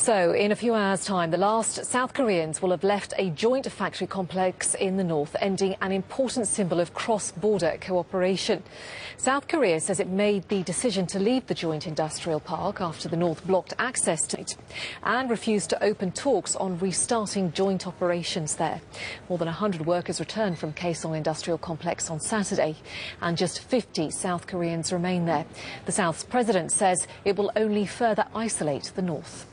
So, in a few hours' time, the last South Koreans will have left a joint factory complex in the north, ending an important symbol of cross-border cooperation. South Korea says it made the decision to leave the joint industrial park after the north blocked access to it and refused to open talks on restarting joint operations there. More than 100 workers returned from Kaesong Industrial Complex on Saturday, and just 50 South Koreans remain there. The South's president says it will only further isolate the north.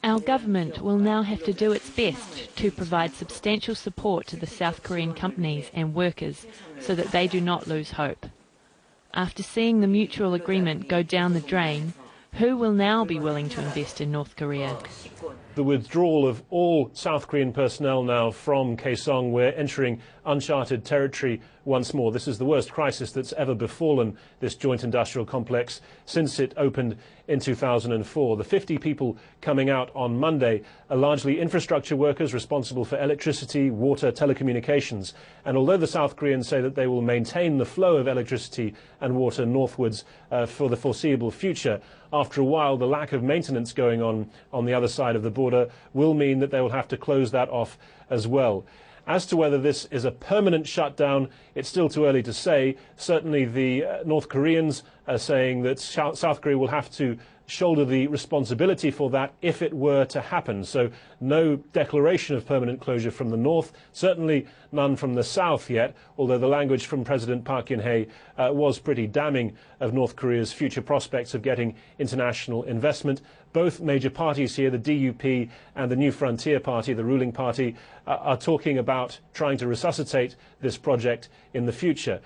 Our government will now have to do its best to provide substantial support to the South Korean companies and workers so that they do not lose hope. After seeing the mutual agreement go down the drain, who will now be willing to invest in North Korea? The withdrawal of all South Korean personnel now from Kaesong, we're entering uncharted territory once more. This is the worst crisis that's ever befallen this joint industrial complex since it opened in 2004. The 50 people coming out on Monday are largely infrastructure workers responsible for electricity, water, telecommunications. And although the South Koreans say that they will maintain the flow of electricity and water northwards for the foreseeable future, after a while the lack of maintenance going on the other side of the border will mean that they will have to close that off as well. As to whether this is a permanent shutdown, it's still too early to say. Certainly the North Koreans are saying that South Korea will have to shoulder the responsibility for that if it were to happen. So no declaration of permanent closure from the north, certainly none from the south yet, although the language from President Park Geun-hye was pretty damning of North Korea's future prospects of getting international investment. Both major parties here, the DUP and the New Frontier Party, the ruling party, are talking about trying to resuscitate this project in the future.